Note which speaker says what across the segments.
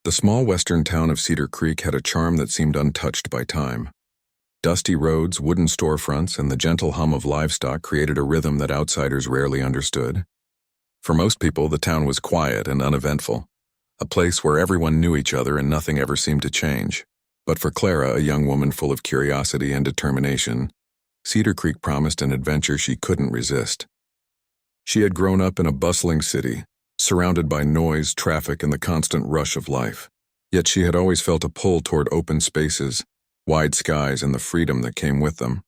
Speaker 1: The small western town of Cedar Creek had a charm that seemed untouched by time. Dusty roads, wooden storefronts, and the gentle hum of livestock created a rhythm that outsiders rarely understood. For most people, the town was quiet and uneventful, a place where everyone knew each other and nothing ever seemed to change. But for Clara, a young woman full of curiosity and determination, Cedar Creek promised an adventure she couldn't resist. She had grown up in a bustling city, surrounded by noise, traffic, and the constant rush of life. Yet she had always felt a pull toward open spaces, wide skies, and the freedom that came with them.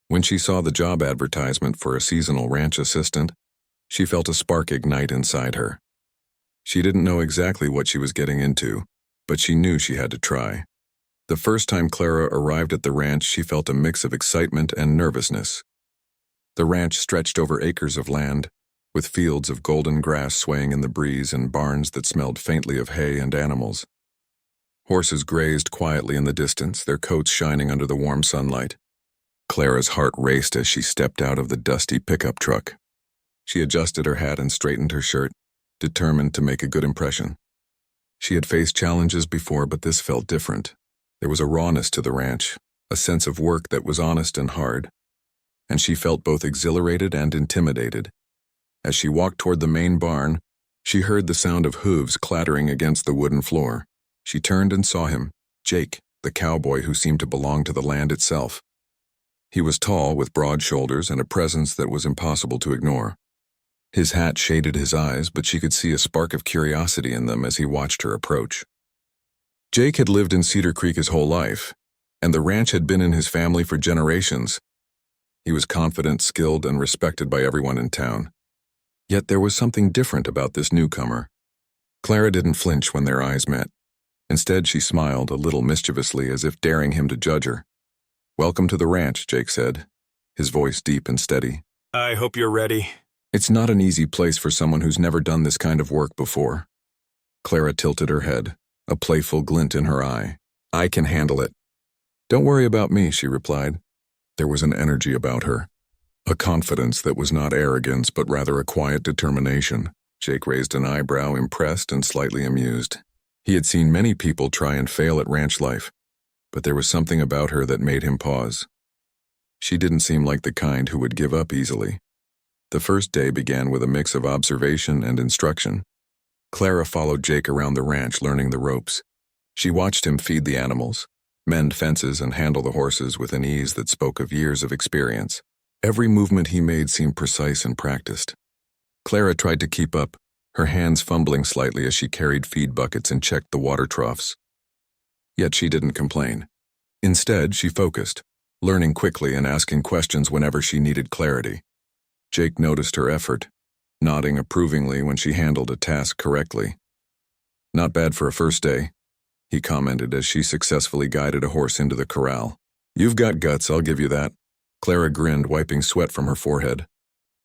Speaker 1: When she saw the job advertisement for a seasonal ranch assistant, she felt a spark ignite inside her. She didn't know exactly what she was getting into, but she knew she had to try. The first time Clara arrived at the ranch, she felt a mix of excitement and nervousness. The ranch stretched over acres of land, with fields of golden grass swaying in the breeze and barns that smelled faintly of hay and animals. Horses grazed quietly in the distance, their coats shining under the warm sunlight. Clara's heart raced as she stepped out of the dusty pickup truck. She adjusted her hat and straightened her shirt, determined to make a good impression. She had faced challenges before, but this felt different. There was a rawness to the ranch, a sense of work that was honest and hard, and she felt both exhilarated and intimidated. As she walked toward the main barn, she heard the sound of hooves clattering against the wooden floor. She turned and saw him, Jake, the cowboy who seemed to belong to the land itself. He was tall, with broad shoulders and a presence that was impossible to ignore. His hat shaded his eyes, but she could see a spark of curiosity in them as he watched her approach. Jake had lived in Cedar Creek his whole life, and the ranch had been in his family for generations. He was confident, skilled, and respected by everyone in town. Yet there was something different about this newcomer. Clara didn't flinch when their eyes met. Instead, she smiled a little mischievously, as if daring him to judge her. "Welcome to the ranch," Jake said, his voice deep and steady.
Speaker 2: I hope you're ready.
Speaker 1: It's not an easy place for someone who's never done this kind of work before. Clara tilted her head, a playful glint in her eye. "I can handle it." "Don't worry about me," she replied. There was an energy about her, a confidence that was not arrogance but rather a quiet determination. Jake raised an eyebrow, impressed and slightly amused. He had seen many people try and fail at ranch life, but there was something about her that made him pause. She didn't seem like the kind who would give up easily. The first day began with a mix of observation and instruction. Clara followed Jake around the ranch, learning the ropes. She watched him feed the animals, mend fences, and handle the horses with an ease that spoke of years of experience. Every movement he made seemed precise and practiced. Clara tried to keep up, her hands fumbling slightly as she carried feed buckets and checked the water troughs. Yet she didn't complain. Instead, she focused, learning quickly and asking questions whenever she needed clarity. Jake noticed her effort, nodding approvingly when she handled a task correctly. "Not bad for a first day," he commented as she successfully guided a horse into the corral. "You've got guts, I'll give you that." Clara grinned, wiping sweat from her forehead.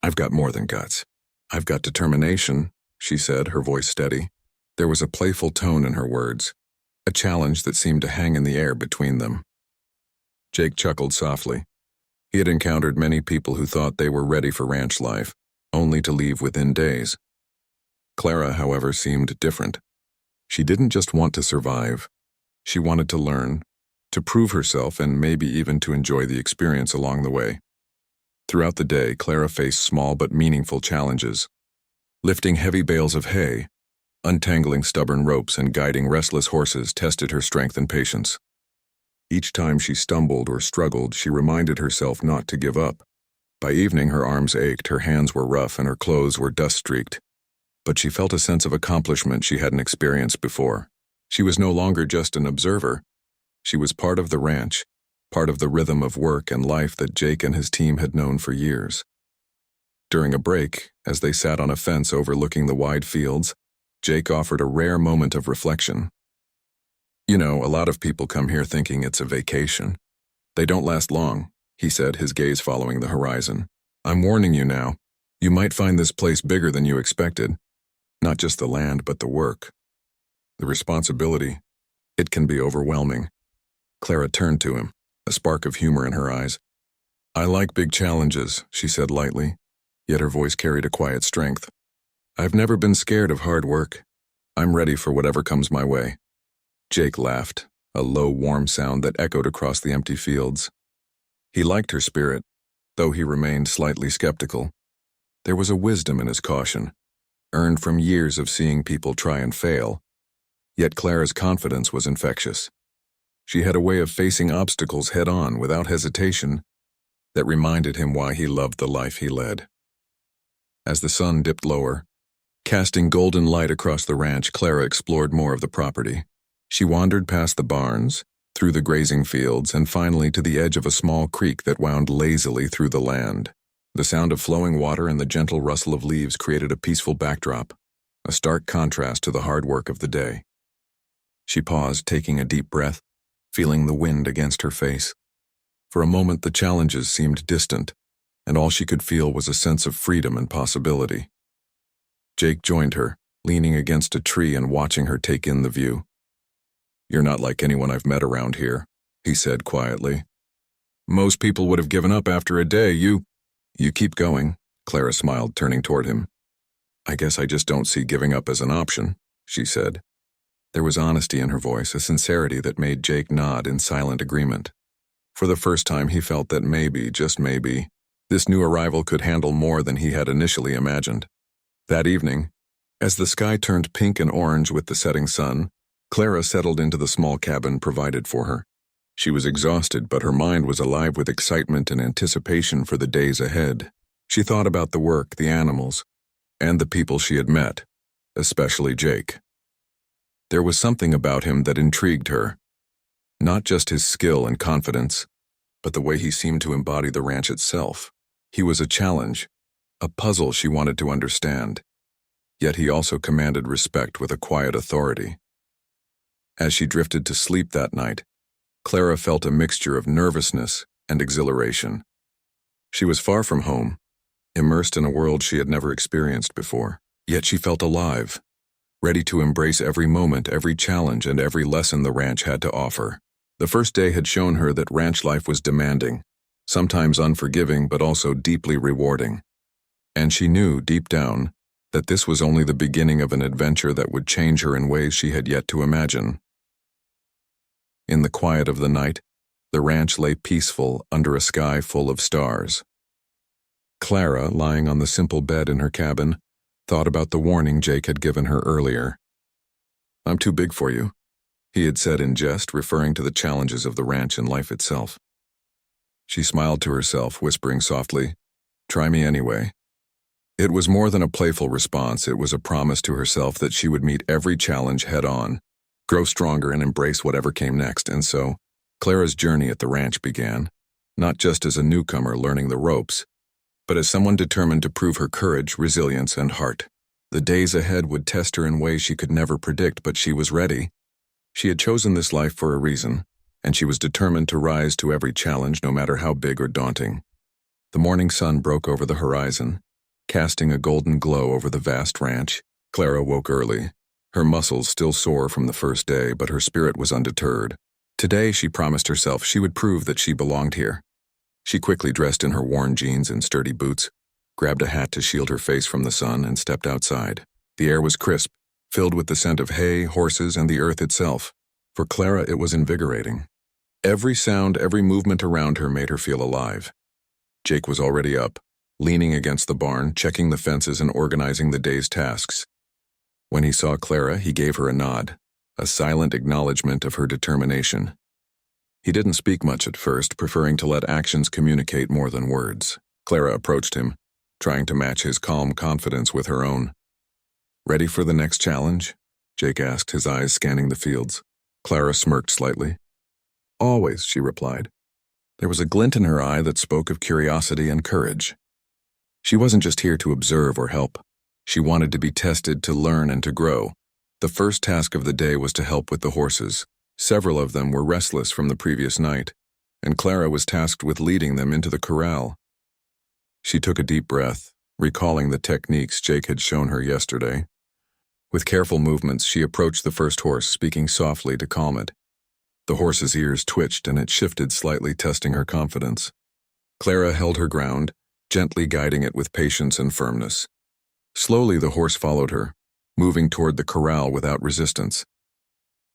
Speaker 1: "I've got more than guts. I've got determination," she said, her voice steady. There was a playful tone in her words, a challenge that seemed to hang in the air between them. Jake chuckled softly. He had encountered many people who thought they were ready for ranch life, only to leave within days. Clara, however, seemed different. She didn't just want to survive. She wanted to learn, to prove herself, and maybe even to enjoy the experience along the way. Throughout the day, Clara faced small but meaningful challenges. Lifting heavy bales of hay, untangling stubborn ropes, and guiding restless horses tested her strength and patience. Each time she stumbled or struggled, she reminded herself not to give up. By evening, her arms ached, her hands were rough, and her clothes were dust-streaked. But she felt a sense of accomplishment she hadn't experienced before. She was no longer just an observer. She was part of the ranch, part of the rhythm of work and life that Jake and his team had known for years. During a break, as they sat on a fence overlooking the wide fields, Jake offered a rare moment of reflection. "You know, a lot of people come here thinking it's a vacation. They don't last long," he said, his gaze following the horizon. "I'm warning you now. You might find this place bigger than you expected. Not just the land, but the work. The responsibility. It can be overwhelming." Clara turned to him, a spark of humor in her eyes. "I like big challenges," she said lightly, yet her voice carried a quiet strength. "I've never been scared of hard work. I'm ready for whatever comes my way. Jake laughed, a low, warm sound that echoed across the empty fields. He liked her spirit, though he remained slightly skeptical. There was a wisdom in his caution, earned from years of seeing people try and fail. Yet Clara's confidence was infectious. She had a way of facing obstacles head-on without hesitation that reminded him why he loved the life he led. As the sun dipped lower, casting golden light across the ranch, Clara explored more of the property. She wandered past the barns, through the grazing fields, and finally to the edge of a small creek that wound lazily through the land. The sound of flowing water and the gentle rustle of leaves created a peaceful backdrop, a stark contrast to the hard work of the day. She paused, taking a deep breath, feeling the wind against her face. For a moment the challenges seemed distant, and all she could feel was a sense of freedom and possibility. Jake joined her, leaning against a tree and watching her take in the view. "You're not like anyone I've met around here," he said quietly. "Most people would have given up after a day. You keep going," Clara smiled, turning toward him. "I guess I just don't see giving up as an option," she said. There was honesty in her voice, a sincerity that made Jake nod in silent agreement. For the first time he felt that maybe, just maybe, this new arrival could handle more than he had initially imagined. That evening, as the sky turned pink and orange with the setting sun, Clara settled into the small cabin provided for her. She was exhausted, but her mind was alive with excitement and anticipation for the days ahead. She thought about the work, the animals, and the people she had met, especially Jake. There was something about him that intrigued her. Not just his skill and confidence, but the way he seemed to embody the ranch itself. He was a challenge, a puzzle she wanted to understand. Yet he also commanded respect with a quiet authority. As she drifted to sleep that night, Clara felt a mixture of nervousness and exhilaration. She was far from home, immersed in a world she had never experienced before, yet she felt alive, ready to embrace every moment, every challenge, and every lesson the ranch had to offer. The first day had shown her that ranch life was demanding, sometimes unforgiving, but also deeply rewarding. And she knew, deep down, that this was only the beginning of an adventure that would change her in ways she had yet to imagine. In the quiet of the night, the ranch lay peaceful under a sky full of stars. Clara, lying on the simple bed in her cabin, thought about the warning Jake had given her earlier. "I'm too big for you," he had said in jest, referring to the challenges of the ranch and life itself. She smiled to herself, whispering softly, "Try me anyway." It was more than a playful response. It was a promise to herself that she would meet every challenge head-on, grow stronger, and embrace whatever came next. And so, Clara's journey at the ranch began, not just as a newcomer learning the ropes, but as someone determined to prove her courage, resilience, and heart. The days ahead would test her in ways she could never predict, but she was ready. She had chosen this life for a reason, and she was determined to rise to every challenge, no matter how big or daunting. The morning sun broke over the horizon, casting a golden glow over the vast ranch. Clara woke early, her muscles still sore from the first day, but her spirit was undeterred. Today, she promised herself she would prove that she belonged here. She quickly dressed in her worn jeans and sturdy boots, grabbed a hat to shield her face from the sun, and stepped outside. The air was crisp, filled with the scent of hay, horses, and the earth itself. For Clara, it was invigorating. Every sound, every movement around her made her feel alive. Jake was already up, leaning against the barn, checking the fences and organizing the day's tasks. When he saw Clara, he gave her a nod, a silent acknowledgement of her determination. He didn't speak much at first, preferring to let actions communicate more than words. Clara approached him, trying to match his calm confidence with her own. "Ready for the next challenge?" Jake asked, his eyes scanning the fields. Clara smirked slightly. "Always," she replied. There was a glint in her eye that spoke of curiosity and courage. She wasn't just here to observe or help. She wanted to be tested, to learn, and to grow. The first task of the day was to help with the horses. Several of them were restless from the previous night, and Clara was tasked with leading them into the corral. She took a deep breath, recalling the techniques Jake had shown her yesterday. With careful movements, she approached the first horse, speaking softly to calm it. The horse's ears twitched and it shifted slightly, testing her confidence. Clara held her ground, gently guiding it with patience and firmness. Slowly, the horse followed her, moving toward the corral without resistance.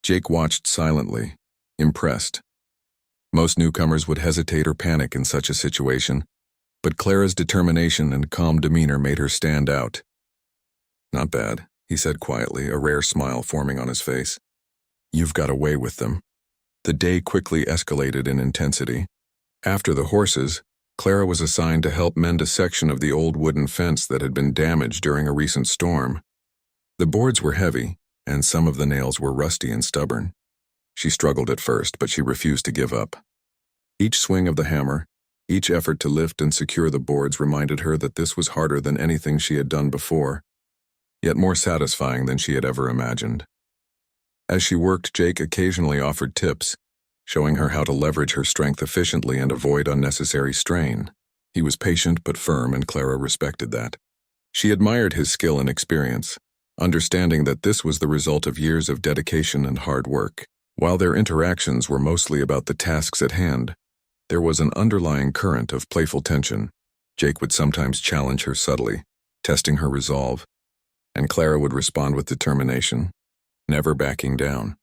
Speaker 1: Jake watched silently, impressed. Most newcomers would hesitate or panic in such a situation, but Clara's determination and calm demeanor made her stand out. "Not bad," he said quietly, a rare smile forming on his face. "You've got away with them." The day quickly escalated in intensity. After the horses, Clara was assigned to help mend a section of the old wooden fence that had been damaged during a recent storm. The boards were heavy, and some of the nails were rusty and stubborn. She struggled at first, but she refused to give up. Each swing of the hammer, each effort to lift and secure the boards reminded her that this was harder than anything she had done before, yet more satisfying than she had ever imagined. As she worked, Jake occasionally offered tips, showing her how to leverage her strength efficiently and avoid unnecessary strain. He was patient but firm, and Clara respected that. She admired his skill and experience, understanding that this was the result of years of dedication and hard work. While their interactions were mostly about the tasks at hand, there was an underlying current of playful tension. Jake would sometimes challenge her subtly, testing her resolve, and Clara would respond with determination, never backing down.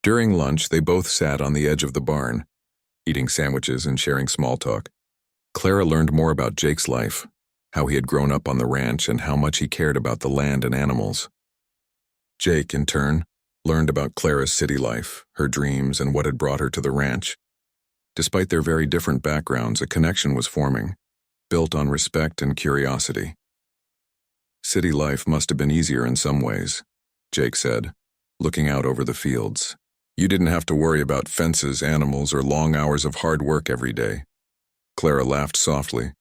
Speaker 1: During lunch, they both sat on the edge of the barn, eating sandwiches and sharing small talk. Clara learned more about Jake's life, how he had grown up on the ranch and how much he cared about the land and animals. Jake, in turn, learned about Clara's city life, her dreams, and what had brought her to the ranch. Despite their very different backgrounds, a connection was forming, built on respect and curiosity. "City life must have been easier in some ways," Jake said, looking out over the fields. "You didn't have to worry about fences, animals, or long hours of hard work every day." Clara laughed softly.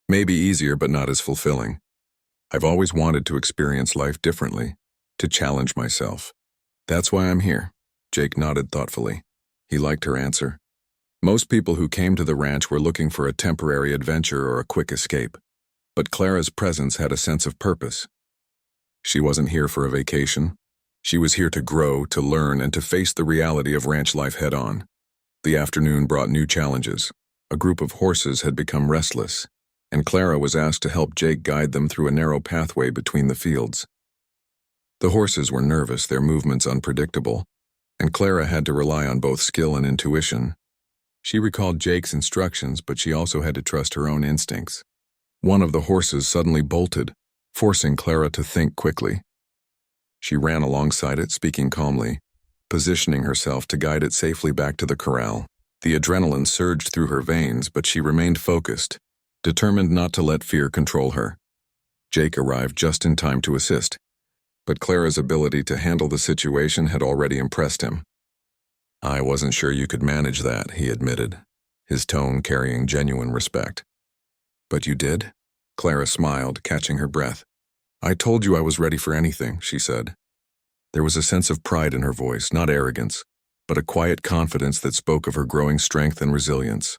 Speaker 1: "Maybe easier, but not as fulfilling. I've always wanted to experience life differently, to challenge myself. That's why I'm here." Jake nodded thoughtfully. He liked her answer. Most people who came to the ranch were looking for a temporary adventure or a quick escape, but Clara's presence had a sense of purpose. She wasn't here for a vacation. She was here to grow, to learn, and to face the reality of ranch life head-on. The afternoon brought new challenges. A group of horses had become restless, and Clara was asked to help Jake guide them through a narrow pathway between the fields. The horses were nervous, their movements unpredictable, and Clara had to rely on both skill and intuition. She recalled Jake's instructions, but she also had to trust her own instincts. One of the horses suddenly bolted, forcing Clara to think quickly. She ran alongside it, speaking calmly, positioning herself to guide it safely back to the corral. The adrenaline surged through her veins, but she remained focused, determined not to let fear control her. Jake arrived just in time to assist, but Clara's ability to handle the situation had already impressed him. "I wasn't sure you could manage that," he admitted, his tone carrying genuine respect. "But you did?" Clara smiled, catching her breath. "I told you I was ready for anything," she said. There was a sense of pride in her voice, not arrogance, but a quiet confidence that spoke of her growing strength and resilience.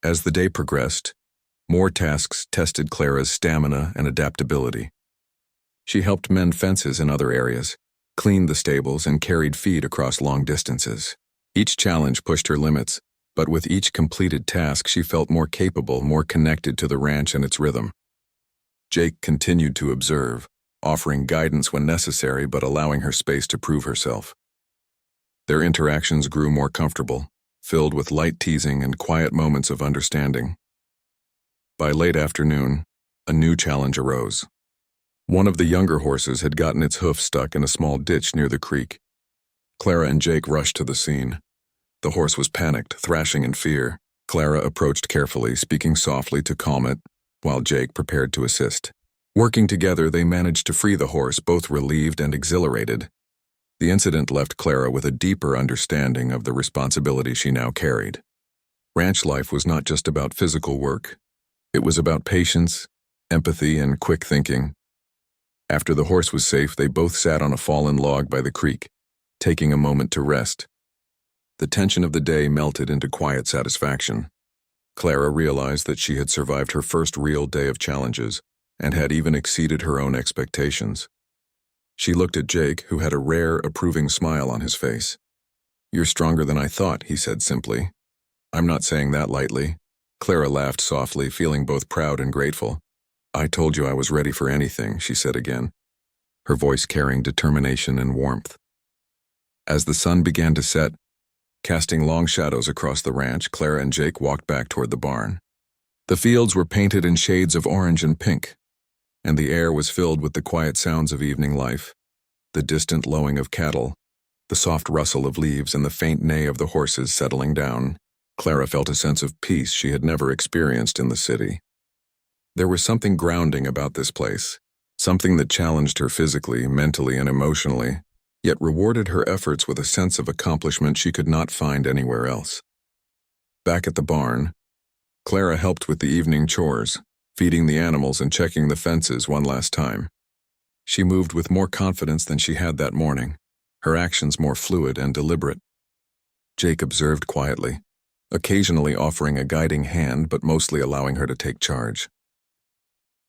Speaker 1: As the day progressed, more tasks tested Clara's stamina and adaptability. She helped mend fences in other areas, cleaned the stables, and carried feed across long distances. Each challenge pushed her limits, but with each completed task she felt more capable, more connected to the ranch and its rhythm. Jake continued to observe, offering guidance when necessary but allowing her space to prove herself. Their interactions grew more comfortable, filled with light teasing and quiet moments of understanding. By late afternoon, a new challenge arose. One of the younger horses had gotten its hoof stuck in a small ditch near the creek. Clara and Jake rushed to the scene. The horse was panicked, thrashing in fear. Clara approached carefully, speaking softly to calm it, while Jake prepared to assist. Working together, they managed to free the horse, both relieved and exhilarated. The incident left Clara with a deeper understanding of the responsibility she now carried. Ranch life was not just about physical work. It was about patience, empathy, and quick thinking. After the horse was safe, they both sat on a fallen log by the creek, taking a moment to rest. The tension of the day melted into quiet satisfaction. Clara realized that she had survived her first real day of challenges and had even exceeded her own expectations. She looked at Jake, who had a rare, approving smile on his face. "You're stronger than I thought," he said simply. "I'm not saying that lightly." Clara laughed softly, feeling both proud and grateful. "I told you I was ready for anything," she said again, her voice carrying determination and warmth. As the sun began to set, casting long shadows across the ranch, Clara and Jake walked back toward the barn. The fields were painted in shades of orange and pink, and the air was filled with the quiet sounds of evening life, the distant lowing of cattle, the soft rustle of leaves, and the faint neigh of the horses settling down. Clara felt a sense of peace she had never experienced in the city. There was something grounding about this place, something that challenged her physically, mentally, and emotionally, yet rewarded her efforts with a sense of accomplishment she could not find anywhere else. Back at the barn, Clara helped with the evening chores, feeding the animals and checking the fences one last time. She moved with more confidence than she had that morning, her actions more fluid and deliberate. Jake observed quietly, occasionally offering a guiding hand but mostly allowing her to take charge.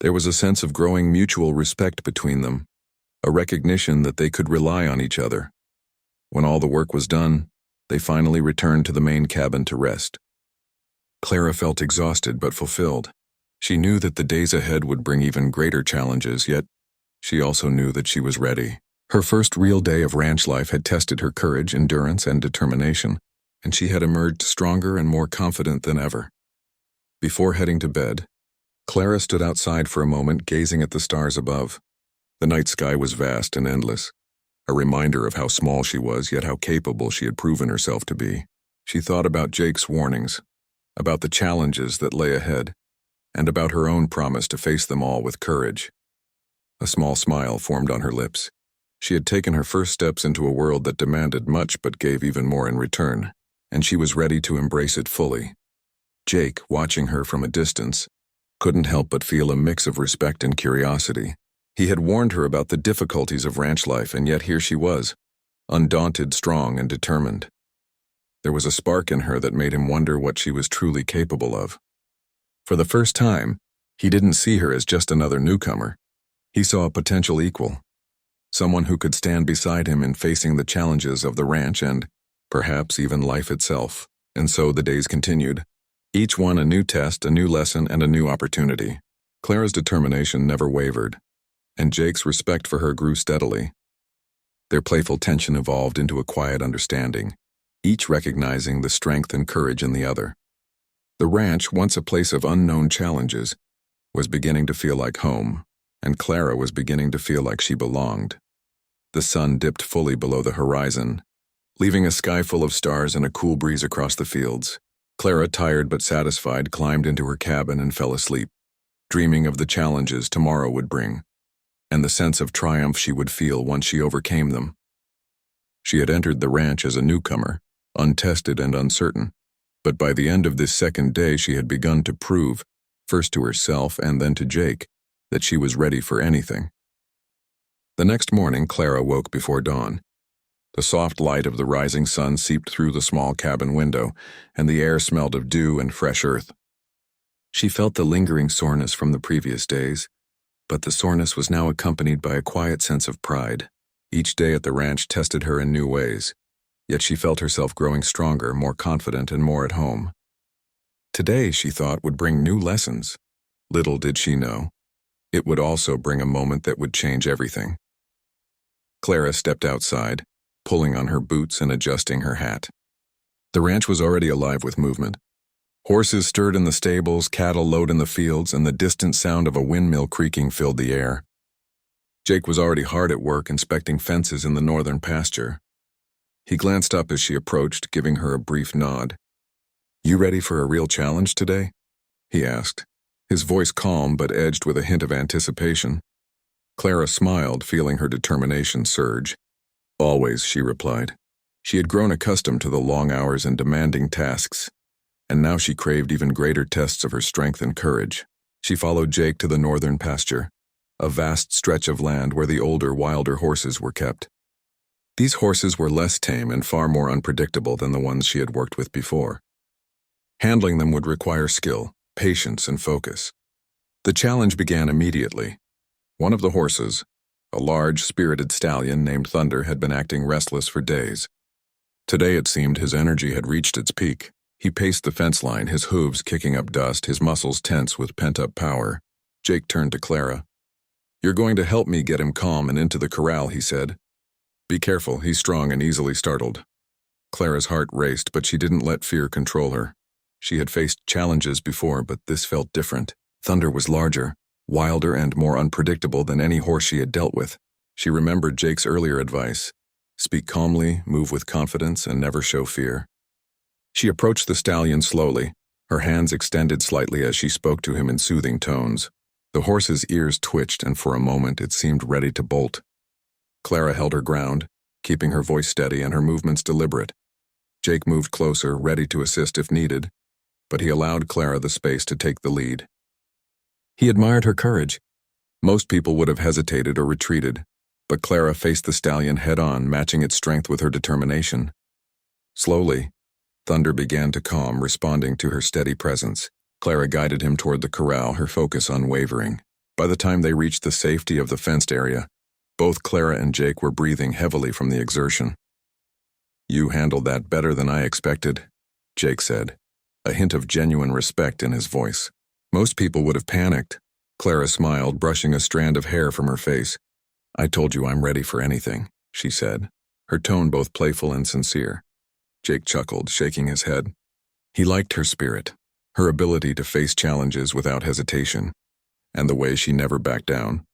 Speaker 1: There was a sense of growing mutual respect between them, a recognition that they could rely on each other. When all the work was done, they finally returned to the main cabin to rest. Clara felt exhausted but fulfilled. She knew that the days ahead would bring even greater challenges, yet she also knew that she was ready. Her first real day of ranch life had tested her courage, endurance, and determination, and she had emerged stronger and more confident than ever. Before heading to bed, Clara stood outside for a moment, gazing at the stars above. The night sky was vast and endless, a reminder of how small she was, yet how capable she had proven herself to be. She thought about Jake's warnings, about the challenges that lay ahead, and about her own promise to face them all with courage. A small smile formed on her lips. She had taken her first steps into a world that demanded much but gave even more in return, and she was ready to embrace it fully. Jake, watching her from a distance, couldn't help but feel a mix of respect and curiosity. He had warned her about the difficulties of ranch life, and yet here she was, undaunted, strong, and determined. There was a spark in her that made him wonder what she was truly capable of. For the first time, he didn't see her as just another newcomer. He saw a potential equal, someone who could stand beside him in facing the challenges of the ranch and, perhaps, even life itself. And so the days continued, each one a new test, a new lesson, and a new opportunity. Clara's determination never wavered, and Jake's respect for her grew steadily. Their playful tension evolved into a quiet understanding, each recognizing the strength and courage in the other. The ranch, once a place of unknown challenges, was beginning to feel like home, and Clara was beginning to feel like she belonged. The sun dipped fully below the horizon, leaving a sky full of stars and a cool breeze across the fields. Clara, tired but satisfied, climbed into her cabin and fell asleep, dreaming of the challenges tomorrow would bring, and the sense of triumph she would feel once she overcame them. She had entered the ranch as a newcomer, untested and uncertain, but by the end of this second day she had begun to prove, first to herself and then to Jake, that she was ready for anything. The next morning, Clara woke before dawn. The soft light of the rising sun seeped through the small cabin window, and the air smelled of dew and fresh earth. She felt the lingering soreness from the previous days, but the soreness was now accompanied by a quiet sense of pride. Each day at the ranch tested her in new ways, yet she felt herself growing stronger, more confident, and more at home. Today, she thought, would bring new lessons. Little did she know, it would also bring a moment that would change everything. Clara stepped outside, pulling on her boots and adjusting her hat. The ranch was already alive with movement. Horses stirred in the stables, cattle lowed in the fields, and the distant sound of a windmill creaking filled the air. Jake was already hard at work inspecting fences in the northern pasture. He glanced up as she approached, giving her a brief nod. "You ready for a real challenge today?" he asked, his voice calm but edged with a hint of anticipation. Clara smiled, feeling her determination surge. "Always," she replied. She had grown accustomed to the long hours and demanding tasks, and now she craved even greater tests of her strength and courage. She followed Jake to the northern pasture, a vast stretch of land where the older, wilder horses were kept. These horses were less tame and far more unpredictable than the ones she had worked with before. Handling them would require skill, patience, and focus. The challenge began immediately. One of the horses, a large, spirited stallion named Thunder, had been acting restless for days. Today it seemed his energy had reached its peak. He paced the fence line, his hooves kicking up dust, his muscles tense with pent-up power. Jake turned to Clara. "You're going to help me get him calm and into the corral," he said. "Be careful, he's strong and easily startled." Clara's heart raced, but she didn't let fear control her. She had faced challenges before, but this felt different. Thunder was larger, wilder, and more unpredictable than any horse she had dealt with. She remembered Jake's earlier advice: speak calmly, move with confidence, and never show fear. She approached the stallion slowly, her hands extended slightly as she spoke to him in soothing tones. The horse's ears twitched, and for a moment it seemed ready to bolt. Clara held her ground, keeping her voice steady and her movements deliberate. Jake moved closer, ready to assist if needed, but he allowed Clara the space to take the lead. He admired her courage. Most people would have hesitated or retreated, but Clara faced the stallion head-on, matching its strength with her determination. Slowly, Thunder began to calm, responding to her steady presence. Clara guided him toward the corral, her focus unwavering. By the time they reached the safety of the fenced area, both Clara and Jake were breathing heavily from the exertion. "You handled that better than I expected," Jake said, a hint of genuine respect in his voice. "Most people would have panicked." Clara smiled, brushing a strand of hair from her face. "I told you I'm ready for anything," she said, her tone both playful and sincere. Jake chuckled, shaking his head. He liked her spirit, her ability to face challenges without hesitation, and the way she never backed down.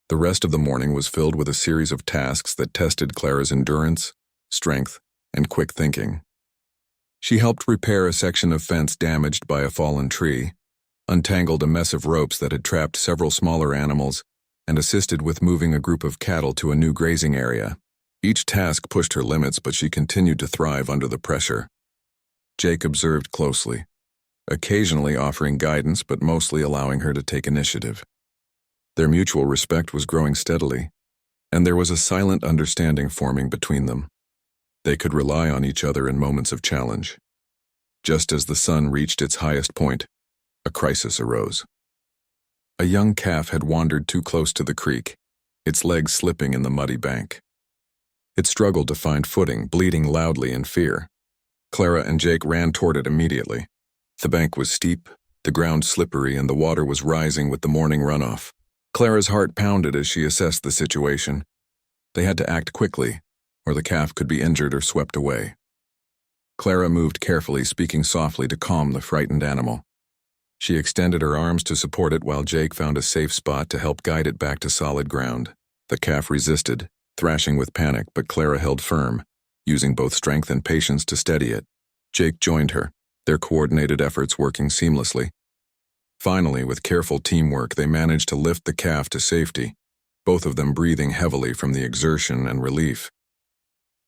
Speaker 1: The rest of the morning was filled with a series of tasks that tested Clara's endurance, strength, and quick thinking. She helped repair a section of fence damaged by a fallen tree, untangled a mess of ropes that had trapped several smaller animals, and assisted with moving a group of cattle to a new grazing area. Each task pushed her limits, but she continued to thrive under the pressure. Jake observed closely, occasionally offering guidance but mostly allowing her to take initiative. Their mutual respect was growing steadily, and there was a silent understanding forming between them. They could rely on each other in moments of challenge. Just as the sun reached its highest point, a crisis arose. A young calf had wandered too close to the creek, its legs slipping in the muddy bank. It struggled to find footing, bleating loudly in fear. Clara and Jake ran toward it immediately. The bank was steep, the ground slippery, and the water was rising with the morning runoff. Clara's heart pounded as she assessed the situation. They had to act quickly, or the calf could be injured or swept away. Clara moved carefully, speaking softly to calm the frightened animal. She extended her arms to support it while Jake found a safe spot to help guide it back to solid ground. The calf resisted, thrashing with panic, but Clara held firm, using both strength and patience to steady it. Jake joined her, their coordinated efforts working seamlessly. Finally, with careful teamwork, they managed to lift the calf to safety, both of them breathing heavily from the exertion and relief.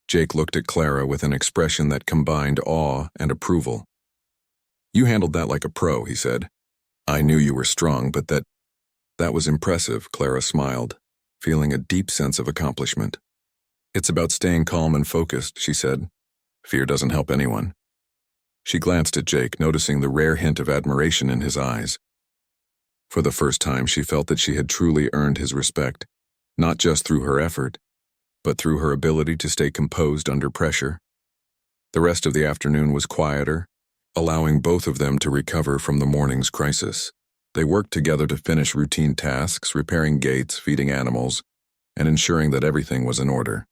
Speaker 1: Jake looked at Clara with an expression that combined awe and approval. "You handled that like a pro," he said. "I knew you were strong, but that was impressive," Clara smiled, feeling a deep sense of accomplishment. "It's about staying calm and focused," she said. "Fear doesn't help anyone." She glanced at Jake, noticing the rare hint of admiration in his eyes. For the first time, she felt that she had truly earned his respect, not just through her effort, but through her ability to stay composed under pressure. The rest of the afternoon was quieter, allowing both of them to recover from the morning's crisis. They worked together to finish routine tasks, repairing gates, feeding animals, and ensuring that everything was in order.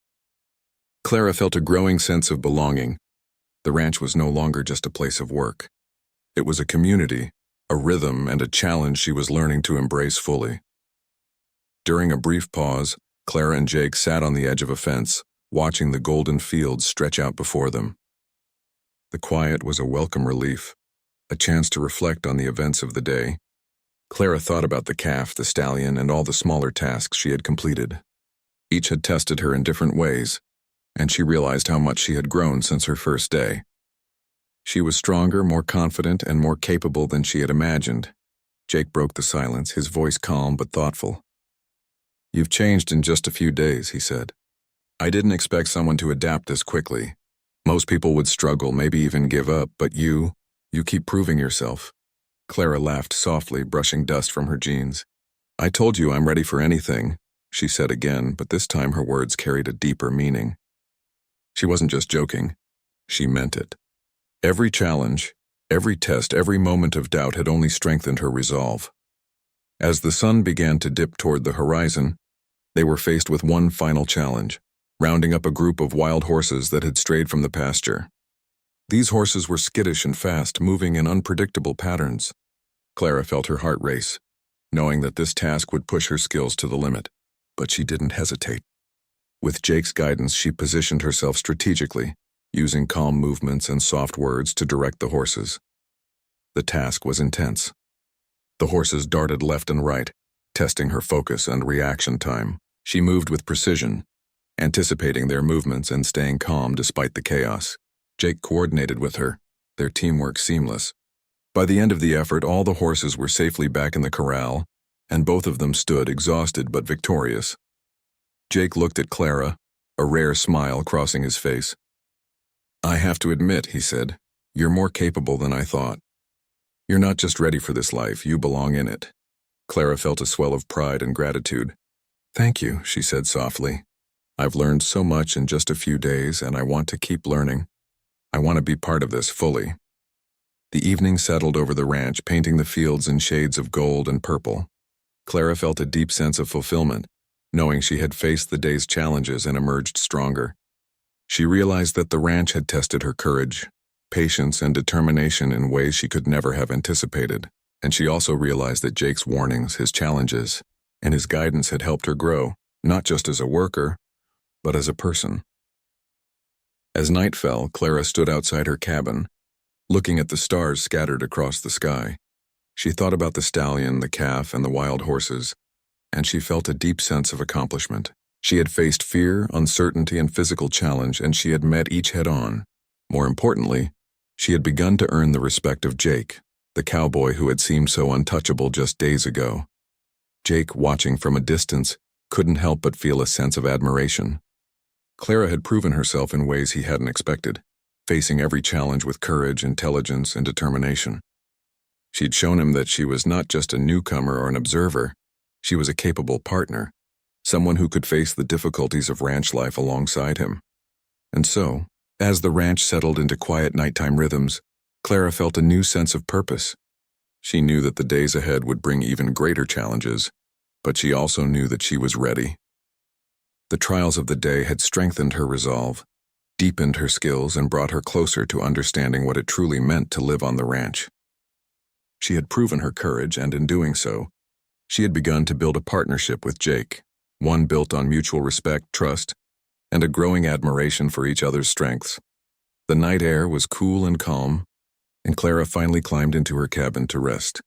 Speaker 1: Clara felt a growing sense of belonging. The ranch was no longer just a place of work. It was a community, a rhythm, and a challenge she was learning to embrace fully. During a brief pause, Clara and Jake sat on the edge of a fence, watching the golden fields stretch out before them. The quiet was a welcome relief, a chance to reflect on the events of the day. Clara thought about the calf, the stallion, and all the smaller tasks she had completed. Each had tested her in different ways, and she realized how much she had grown since her first day. She was stronger, more confident, and more capable than she had imagined. Jake broke the silence, his voice calm but thoughtful. "You've changed in just a few days," he said. "I didn't expect someone to adapt this quickly. Most people would struggle, maybe even give up, but you keep proving yourself." Clara laughed softly, brushing dust from her jeans. "I told you I'm ready for anything," she said again, but this time her words carried a deeper meaning. She wasn't just joking. She meant it. Every challenge, every test, every moment of doubt had only strengthened her resolve. As the sun began to dip toward the horizon, they were faced with one final challenge: rounding up a group of wild horses that had strayed from the pasture. These horses were skittish and fast, moving in unpredictable patterns. Clara felt her heart race, knowing that this task would push her skills to the limit, but she didn't hesitate. With Jake's guidance, she positioned herself strategically, using calm movements and soft words to direct the horses. The task was intense. The horses darted left and right, testing her focus and reaction time. She moved with precision, anticipating their movements and staying calm despite the chaos. Jake coordinated with her, their teamwork seamless. By the end of the effort, all the horses were safely back in the corral, and both of them stood exhausted but victorious. Jake looked at Clara, a rare smile crossing his face. "I have to admit," he said, "you're more capable than I thought. You're not just ready for this life, you belong in it." Clara felt a swell of pride and gratitude. "Thank you," she said softly. "I've learned so much in just a few days, and I want to keep learning. I want to be part of this fully." The evening settled over the ranch, painting the fields in shades of gold and purple. Clara felt a deep sense of fulfillment, knowing she had faced the day's challenges and emerged stronger. She realized that the ranch had tested her courage, patience, and determination in ways she could never have anticipated. And she also realized that Jake's warnings, his challenges, and his guidance had helped her grow, not just as a worker, but as a person. As night fell, Clara stood outside her cabin, looking at the stars scattered across the sky. She thought about the stallion, the calf, and the wild horses, and she felt a deep sense of accomplishment. She had faced fear, uncertainty, and physical challenge, and she had met each head-on. More importantly, she had begun to earn the respect of Jake, the cowboy who had seemed so untouchable just days ago. Jake, watching from a distance, couldn't help but feel a sense of admiration. Clara had proven herself in ways he hadn't expected, facing every challenge with courage, intelligence, and determination. She'd shown him that she was not just a newcomer or an observer, she was a capable partner, someone who could face the difficulties of ranch life alongside him. And so, as the ranch settled into quiet nighttime rhythms, Clara felt a new sense of purpose. She knew that the days ahead would bring even greater challenges, but she also knew that she was ready. The trials of the day had strengthened her resolve, deepened her skills, and brought her closer to understanding what it truly meant to live on the ranch. She had proven her courage, and in doing so, she had begun to build a partnership with Jake, one built on mutual respect, trust, and a growing admiration for each other's strengths. The night air was cool and calm, and Clara finally climbed into her cabin to rest.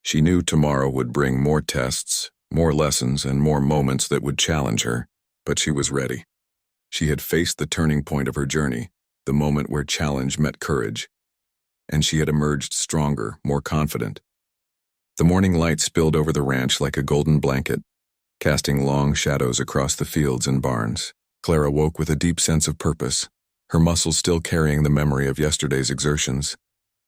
Speaker 1: She knew tomorrow would bring more tests, more lessons, and more moments that would challenge her, but she was ready. She had faced the turning point of her journey, the moment where challenge met courage, and she had emerged stronger, more confident. The morning light spilled over the ranch like a golden blanket, casting long shadows across the fields and barns. Clara woke with a deep sense of purpose, her muscles still carrying the memory of yesterday's exertions,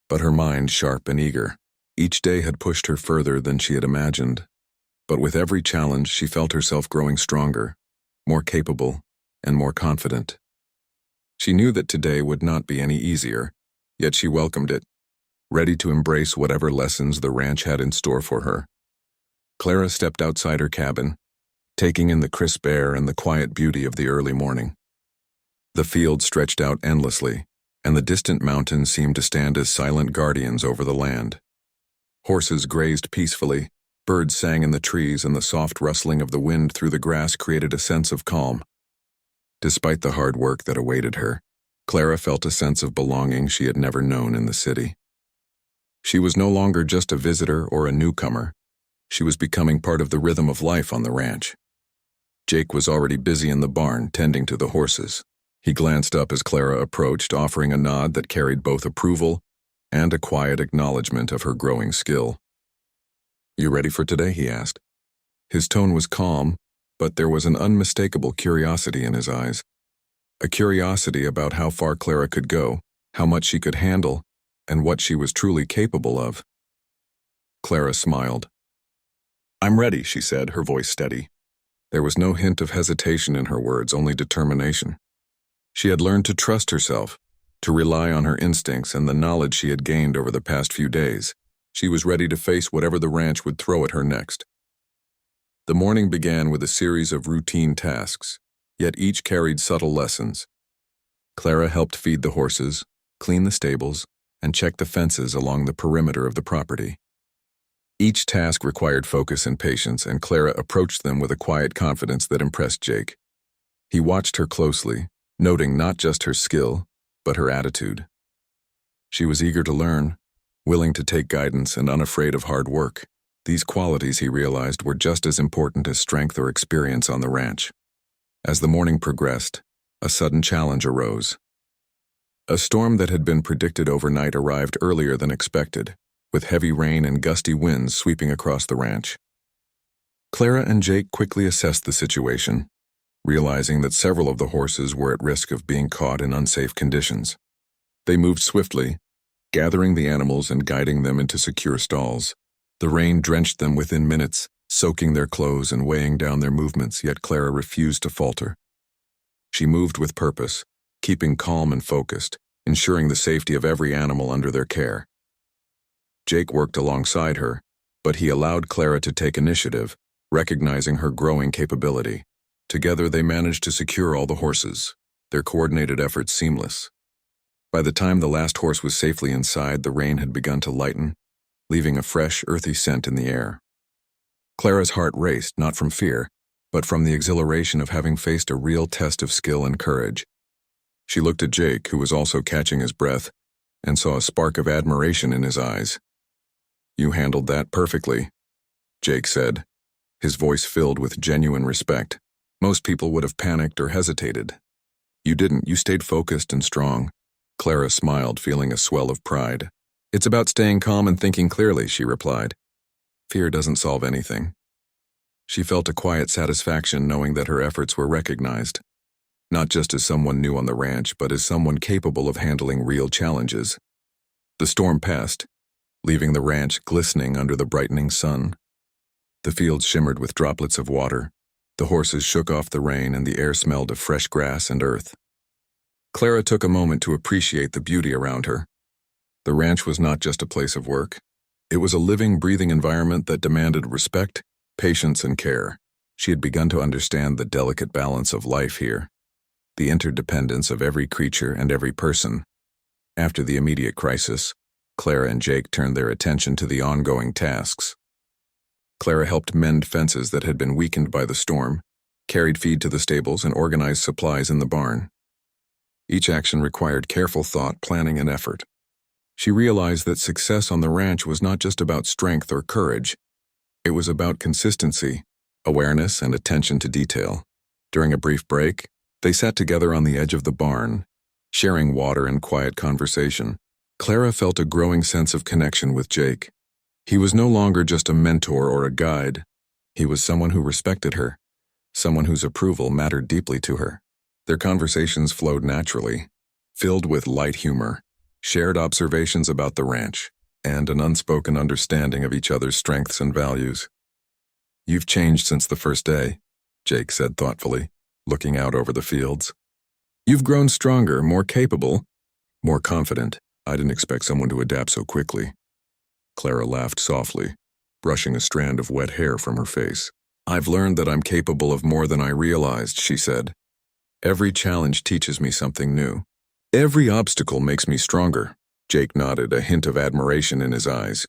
Speaker 1: but her mind sharp and eager. Each day had pushed her further than she had imagined, but with every challenge she felt herself growing stronger, more capable, and more confident. She knew that today would not be any easier, yet she welcomed it, ready to embrace whatever lessons the ranch had in store for her. Clara stepped outside her cabin, taking in the crisp air and the quiet beauty of the early morning. The field stretched out endlessly, and the distant mountains seemed to stand as silent guardians over the land. Horses grazed peacefully, birds sang in the trees, and the soft rustling of the wind through the grass created a sense of calm. Despite the hard work that awaited her, Clara felt a sense of belonging she had never known in the city. She was no longer just a visitor or a newcomer. She was becoming part of the rhythm of life on the ranch. Jake was already busy in the barn, tending to the horses. He glanced up as Clara approached, offering a nod that carried both approval and a quiet acknowledgement of her growing skill. "You ready for today?" he asked. His tone was calm, but there was an unmistakable curiosity in his eyes. A curiosity about how far Clara could go, how much she could handle, and what she was truly capable of. Clara smiled. "I'm ready," she said, her voice steady. There was no hint of hesitation in her words, only determination. She had learned to trust herself, to rely on her instincts and the knowledge she had gained over the past few days. She was ready to face whatever the ranch would throw at her next. The morning began with a series of routine tasks, yet each carried subtle lessons. Clara helped feed the horses, clean the stables, and check the fences along the perimeter of the property. Each task required focus and patience, and Clara approached them with a quiet confidence that impressed Jake. He watched her closely, noting not just her skill, but her attitude. She was eager to learn, willing to take guidance, and unafraid of hard work. These qualities, he realized, were just as important as strength or experience on the ranch. As the morning progressed, a sudden challenge arose. A storm that had been predicted overnight arrived earlier than expected, with heavy rain and gusty winds sweeping across the ranch. Clara and Jake quickly assessed the situation, realizing that several of the horses were at risk of being caught in unsafe conditions. They moved swiftly, gathering the animals and guiding them into secure stalls. The rain drenched them within minutes, soaking their clothes and weighing down their movements, yet Clara refused to falter. She moved with purpose, keeping calm and focused, ensuring the safety of every animal under their care. Jake worked alongside her, but he allowed Clara to take initiative, recognizing her growing capability. Together they managed to secure all the horses, their coordinated efforts seamless. By the time the last horse was safely inside, the rain had begun to lighten, leaving a fresh, earthy scent in the air. Clara's heart raced, not from fear, but from the exhilaration of having faced a real test of skill and courage. She looked at Jake, who was also catching his breath, and saw a spark of admiration in his eyes. "You handled that perfectly," Jake said, his voice filled with genuine respect. "Most people would have panicked or hesitated. You didn't. You stayed focused and strong." Clara smiled, feeling a swell of pride. "It's about staying calm and thinking clearly," she replied. "Fear doesn't solve anything." She felt a quiet satisfaction knowing that her efforts were recognized, not just as someone new on the ranch, but as someone capable of handling real challenges. The storm passed, leaving the ranch glistening under the brightening sun. The fields shimmered with droplets of water, the horses shook off the rain, and the air smelled of fresh grass and earth. Clara took a moment to appreciate the beauty around her. The ranch was not just a place of work. It was a living, breathing environment that demanded respect, patience, and care. She had begun to understand the delicate balance of life here, the interdependence of every creature and every person. After the immediate crisis, Clara and Jake turned their attention to the ongoing tasks. Clara helped mend fences that had been weakened by the storm, carried feed to the stables, and organized supplies in the barn. Each action required careful thought, planning, and effort. She realized that success on the ranch was not just about strength or courage. It was about consistency, awareness, and attention to detail. During a brief break, they sat together on the edge of the barn, sharing water and quiet conversation. Clara felt a growing sense of connection with Jake. He was no longer just a mentor or a guide. He was someone who respected her, someone whose approval mattered deeply to her. Their conversations flowed naturally, filled with light humor, shared observations about the ranch, and an unspoken understanding of each other's strengths and values. "You've changed since the first day," Jake said thoughtfully, looking out over the fields. "You've grown stronger, more capable, more confident. I didn't expect someone to adapt so quickly." Clara laughed softly, brushing a strand of wet hair from her face. "I've learned that I'm capable of more than I realized," she said. "Every challenge teaches me something new. Every obstacle makes me stronger." Jake nodded, a hint of admiration in his eyes.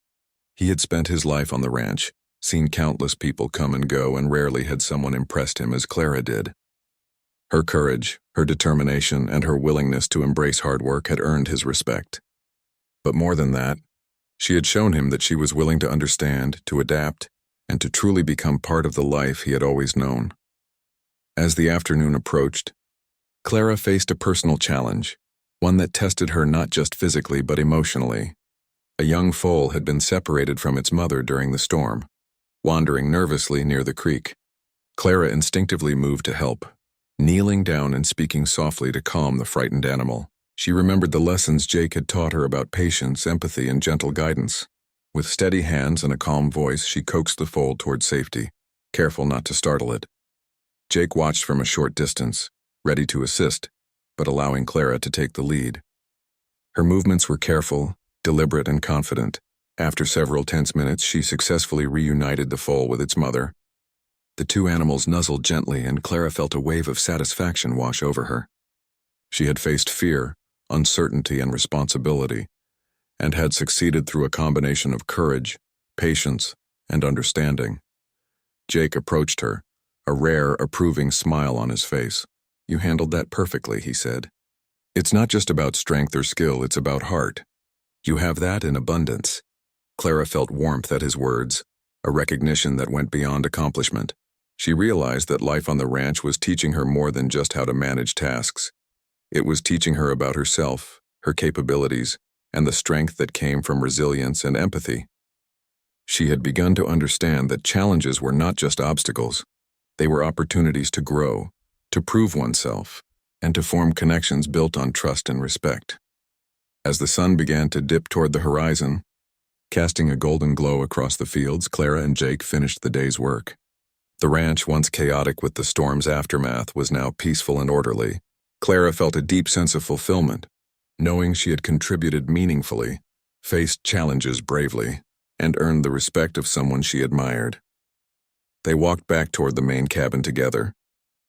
Speaker 1: He had spent his life on the ranch, seen countless people come and go, and rarely had someone impressed him as Clara did. Her courage, her determination, and her willingness to embrace hard work had earned his respect. But more than that, she had shown him that she was willing to understand, to adapt, and to truly become part of the life he had always known. As the afternoon approached, Clara faced a personal challenge, one that tested her not just physically but emotionally. A young foal had been separated from its mother during the storm, wandering nervously near the creek. Clara instinctively moved to help, kneeling down and speaking softly to calm the frightened animal. She remembered the lessons Jake had taught her about patience, empathy, and gentle guidance. With steady hands and a calm voice, she coaxed the foal toward safety, careful not to startle it. Jake watched from a short distance, ready to assist, but allowing Clara to take the lead. Her movements were careful, deliberate, and confident, After several tense minutes, she successfully reunited the foal with its mother. The two animals nuzzled gently, and Clara felt a wave of satisfaction wash over her. She had faced fear, uncertainty, and responsibility, and had succeeded through a combination of courage, patience, and understanding. Jake approached her, a rare, approving smile on his face. "You handled that perfectly," he said. "It's not just about strength or skill, it's about heart. You have that in abundance." Clara felt warmth at his words, a recognition that went beyond accomplishment. She realized that life on the ranch was teaching her more than just how to manage tasks. It was teaching her about herself, her capabilities, and the strength that came from resilience and empathy. She had begun to understand that challenges were not just obstacles. They were opportunities to grow, to prove oneself, and to form connections built on trust and respect. As the sun began to dip toward the horizon, casting a golden glow across the fields, Clara and Jake finished the day's work. The ranch, once chaotic with the storm's aftermath, was now peaceful and orderly. Clara felt a deep sense of fulfillment, knowing she had contributed meaningfully, faced challenges bravely, and earned the respect of someone she admired. They walked back toward the main cabin together,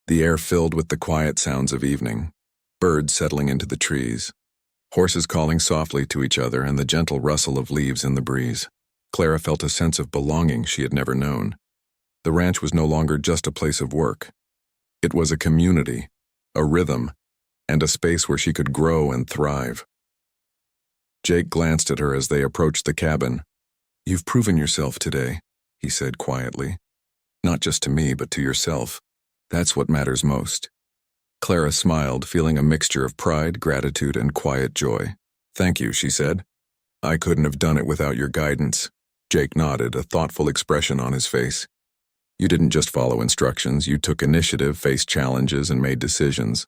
Speaker 1: the air filled with the quiet sounds of evening, birds settling into the trees, horses calling softly to each other, and the gentle rustle of leaves in the breeze. Clara felt a sense of belonging she had never known. The ranch was no longer just a place of work. It was a community, a rhythm, and a space where she could grow and thrive. Jake glanced at her as they approached the cabin. "You've proven yourself today," he said quietly. "Not just to me, but to yourself. That's what matters most." Clara smiled, feeling a mixture of pride, gratitude, and quiet joy. "Thank you," she said. "I couldn't have done it without your guidance." Jake nodded, a thoughtful expression on his face. "You didn't just follow instructions, you took initiative, faced challenges, and made decisions.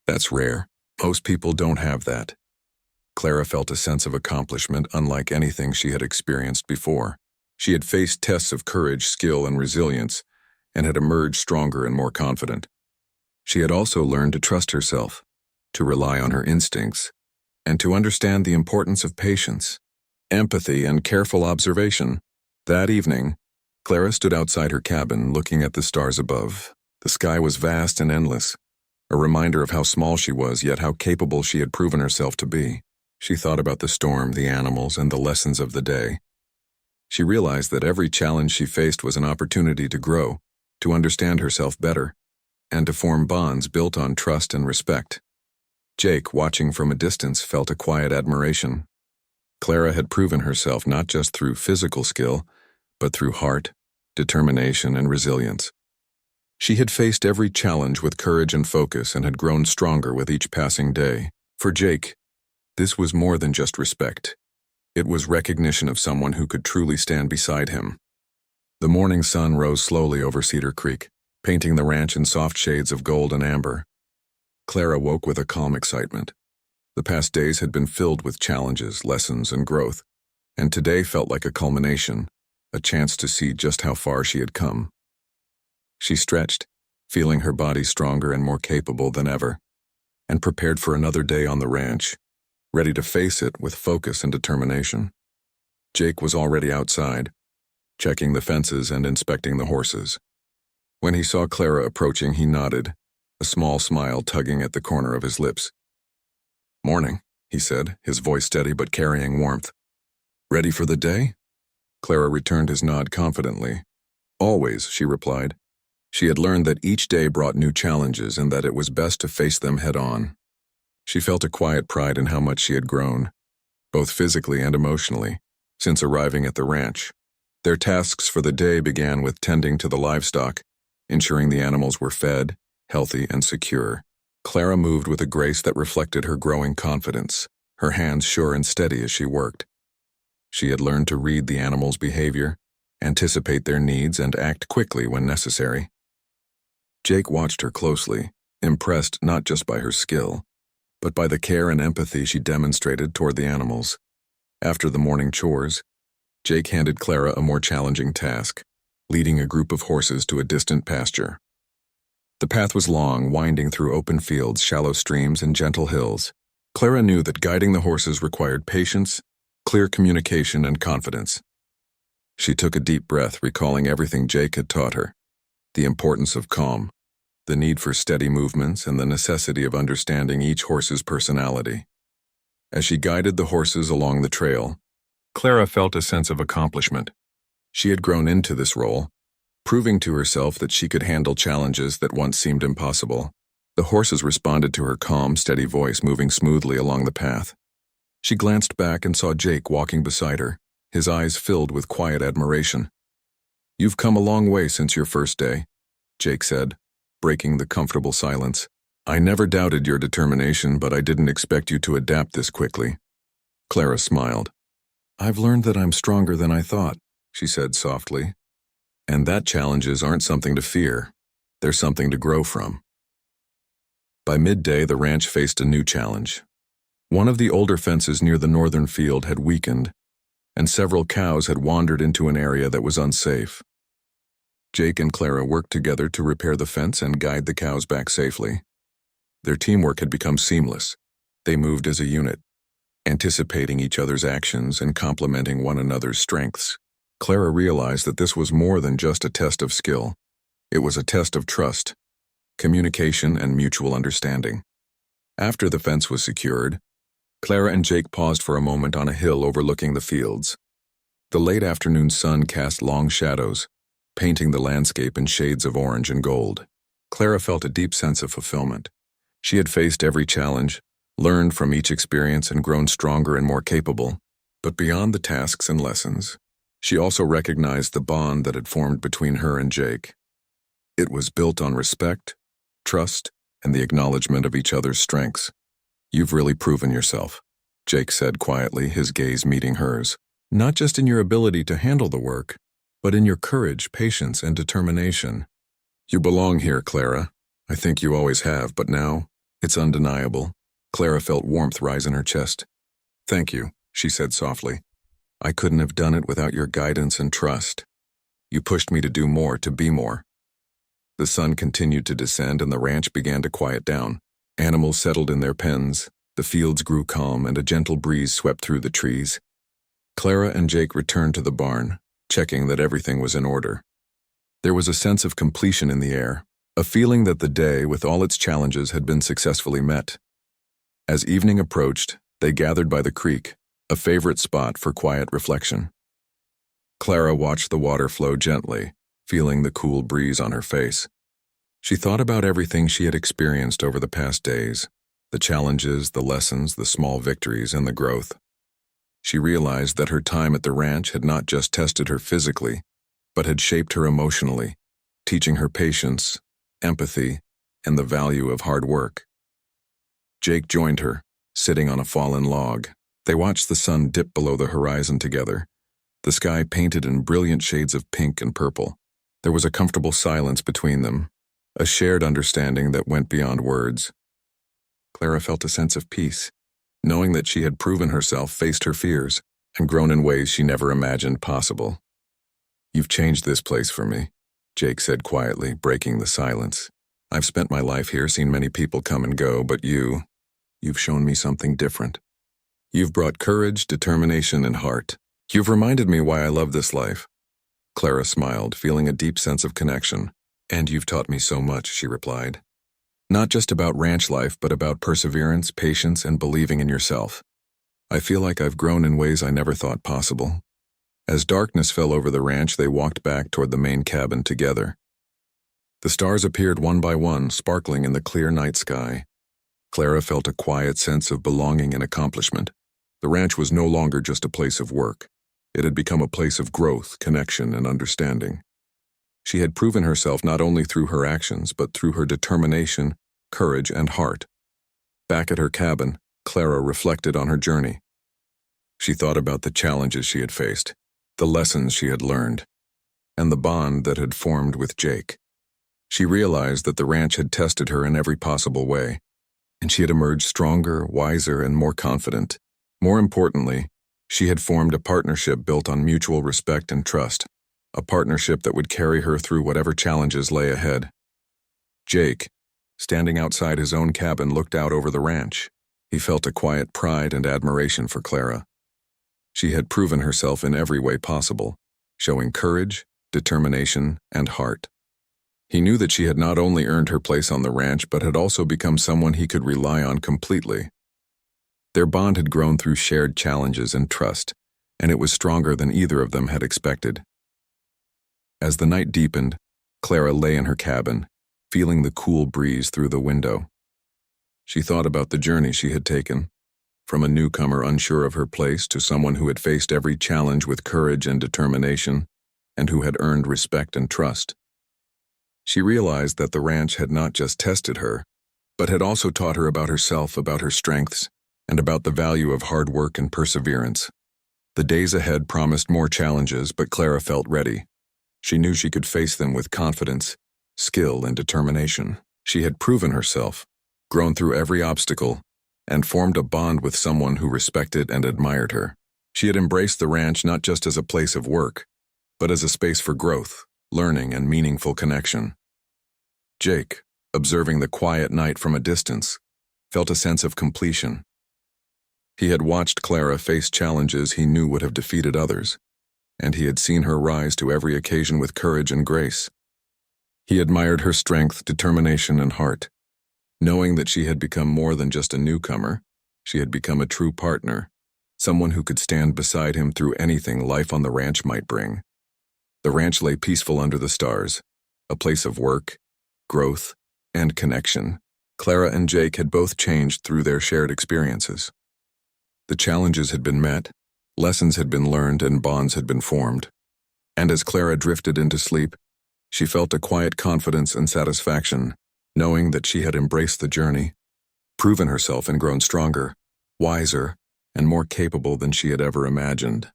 Speaker 1: That's rare. Most people don't have that." Clara felt a sense of accomplishment unlike anything she had experienced before. She had faced tests of courage, skill, and resilience, and had emerged stronger and more confident. She had also learned to trust herself, to rely on her instincts, and to understand the importance of patience, empathy, and careful observation. That evening, Clara stood outside her cabin, looking at the stars above. The sky was vast and endless, a reminder of how small she was, yet how capable she had proven herself to be. She thought about the storm, the animals, and the lessons of the day. She realized that every challenge she faced was an opportunity to grow, to understand herself better, and to form bonds built on trust and respect. Jake, watching from a distance, felt a quiet admiration. Clara had proven herself not just through physical skill, but through heart, determination, and resilience. She had faced every challenge with courage and focus and had grown stronger with each passing day. For Jake, this was more than just respect. It was recognition of someone who could truly stand beside him. The morning sun rose slowly over Cedar Creek, painting the ranch in soft shades of gold and amber. Clara woke with a calm excitement. The past days had been filled with challenges, lessons, and growth, and today felt like a culmination, a chance to see just how far she had come. She stretched, feeling her body stronger and more capable than ever, and prepared for another day on the ranch, ready to face it with focus and determination. Jake was already outside, checking the fences and inspecting the horses. When he saw Clara approaching, he nodded, a small smile tugging at the corner of his lips. "Morning," he said, his voice steady but carrying warmth. "Ready for the day?" Clara returned his nod confidently. "Always," she replied. She had learned that each day brought new challenges and that it was best to face them head-on. She felt a quiet pride in how much she had grown, both physically and emotionally, since arriving at the ranch. Their tasks for the day began with tending to the livestock, ensuring the animals were fed, healthy, and secure. Clara moved with a grace that reflected her growing confidence, her hands sure and steady as she worked. She had learned to read the animals' behavior, anticipate their needs, and act quickly when necessary. Jake watched her closely, impressed not just by her skill, but by the care and empathy she demonstrated toward the animals. After the morning chores, Jake handed Clara a more challenging task, leading a group of horses to a distant pasture. The path was long, winding through open fields, shallow streams, and gentle hills. Clara knew that guiding the horses required patience, clear communication and confidence. She took a deep breath, recalling everything Jake had taught her: the importance of calm, the need for steady movements, and the necessity of understanding each horse's personality. As she guided the horses along the trail, Clara felt a sense of accomplishment. She had grown into this role, proving to herself that she could handle challenges that once seemed impossible. The horses responded to her calm, steady voice, moving smoothly along the path. She glanced back and saw Jake walking beside her, his eyes filled with quiet admiration. "You've come a long way since your first day," Jake said, breaking the comfortable silence. "I never doubted your determination, but I didn't expect you to adapt this quickly." Clara smiled. "I've learned that I'm stronger than I thought," she said softly. "And that challenges aren't something to fear. They're something to grow from." By midday, the ranch faced a new challenge. One of the older fences near the northern field had weakened, and several cows had wandered into an area that was unsafe. Jake and Clara worked together to repair the fence and guide the cows back safely. Their teamwork had become seamless. They moved as a unit, anticipating each other's actions and complementing one another's strengths. Clara realized that this was more than just a test of skill. It was a test of trust, communication, and mutual understanding. After the fence was secured, Clara and Jake paused for a moment on a hill overlooking the fields. The late afternoon sun cast long shadows, painting the landscape in shades of orange and gold. Clara felt a deep sense of fulfillment. She had faced every challenge, learned from each experience, and grown stronger and more capable. But beyond the tasks and lessons, she also recognized the bond that had formed between her and Jake. It was built on respect, trust, and the acknowledgement of each other's strengths. "You've really proven yourself," Jake said quietly, his gaze meeting hers. "Not just in your ability to handle the work, but in your courage, patience, and determination. You belong here, Clara. I think you always have, but now, it's undeniable." Clara felt warmth rise in her chest. "Thank you," she said softly. "I couldn't have done it without your guidance and trust. You pushed me to do more, to be more." The sun continued to descend and the ranch began to quiet down. Animals settled in their pens, the fields grew calm, and a gentle breeze swept through the trees. Clara and Jake returned to the barn, checking that everything was in order. There was a sense of completion in the air, a feeling that the day, with all its challenges, had been successfully met. As evening approached, they gathered by the creek, a favorite spot for quiet reflection. Clara watched the water flow gently, feeling the cool breeze on her face. She thought about everything she had experienced over the past days, the challenges, the lessons, the small victories, and the growth. She realized that her time at the ranch had not just tested her physically, but had shaped her emotionally, teaching her patience, empathy, and the value of hard work. Jake joined her, sitting on a fallen log. They watched the sun dip below the horizon together, the sky painted in brilliant shades of pink and purple. There was a comfortable silence between them, a shared understanding that went beyond words. Clara felt a sense of peace, knowing that she had proven herself, faced her fears, and grown in ways she never imagined possible. "You've changed this place for me," Jake said quietly, breaking the silence. "I've spent my life here, seen many people come and go, but you've shown me something different. You've brought courage, determination, and heart. You've reminded me why I love this life." Clara smiled, feeling a deep sense of connection. "And you've taught me so much," she replied. "Not just about ranch life, but about perseverance, patience, and believing in yourself. I feel like I've grown in ways I never thought possible." As darkness fell over the ranch, they walked back toward the main cabin together. The stars appeared one by one, sparkling in the clear night sky. Clara felt a quiet sense of belonging and accomplishment. The ranch was no longer just a place of work. It had become a place of growth, connection, and understanding. She had proven herself not only through her actions, but through her determination, courage, and heart. Back at her cabin, Clara reflected on her journey. She thought about the challenges she had faced, the lessons she had learned, and the bond that had formed with Jake. She realized that the ranch had tested her in every possible way, and she had emerged stronger, wiser, and more confident. More importantly, she had formed a partnership built on mutual respect and trust, a partnership that would carry her through whatever challenges lay ahead. Jake, standing outside his own cabin, looked out over the ranch. He felt a quiet pride and admiration for Clara. She had proven herself in every way possible, showing courage, determination, and heart. He knew that she had not only earned her place on the ranch but had also become someone he could rely on completely. Their bond had grown through shared challenges and trust, and it was stronger than either of them had expected. As the night deepened, Clara lay in her cabin, feeling the cool breeze through the window. She thought about the journey she had taken, from a newcomer unsure of her place to someone who had faced every challenge with courage and determination, and who had earned respect and trust. She realized that the ranch had not just tested her, but had also taught her about herself, about her strengths, and about the value of hard work and perseverance. The days ahead promised more challenges, but Clara felt ready. She knew she could face them with confidence, skill, and determination. She had proven herself, grown through every obstacle, and formed a bond with someone who respected and admired her. She had embraced the ranch not just as a place of work, but as a space for growth, learning, and meaningful connection. Jake, observing the quiet night from a distance, felt a sense of completion. He had watched Clara face challenges he knew would have defeated others, and he had seen her rise to every occasion with courage and grace. He admired her strength, determination, and heart. Knowing that she had become more than just a newcomer, she had become a true partner, someone who could stand beside him through anything life on the ranch might bring. The ranch lay peaceful under the stars, a place of work, growth, and connection. Clara and Jake had both changed through their shared experiences. The challenges had been met, lessons had been learned, and bonds had been formed. And as Clara drifted into sleep, she felt a quiet confidence and satisfaction, knowing that she had embraced the journey, proven herself and grown stronger, wiser, and more capable than she had ever imagined.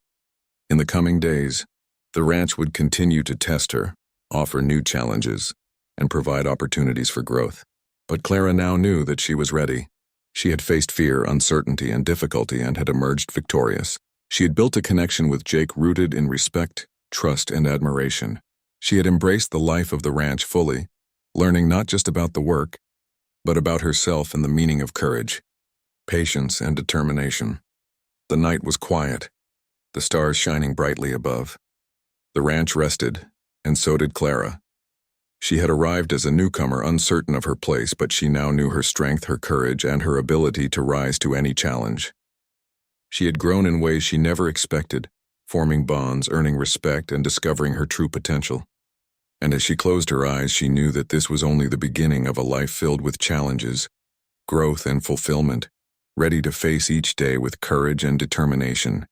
Speaker 1: In the coming days, the ranch would continue to test her, offer new challenges, and provide opportunities for growth. But Clara now knew that she was ready. She had faced fear, uncertainty, and difficulty and had emerged victorious. She had built a connection with Jake rooted in respect, trust, and admiration. She had embraced the life of the ranch fully, learning not just about the work, but about herself and the meaning of courage, patience, and determination. The night was quiet, the stars shining brightly above. The ranch rested, and so did Clara. She had arrived as a newcomer, uncertain of her place, but she now knew her strength, her courage, and her ability to rise to any challenge. She had grown in ways she never expected, forming bonds, earning respect, and discovering her true potential. And as she closed her eyes, she knew that this was only the beginning of a life filled with challenges, growth, and fulfillment, ready to face each day with courage and determination.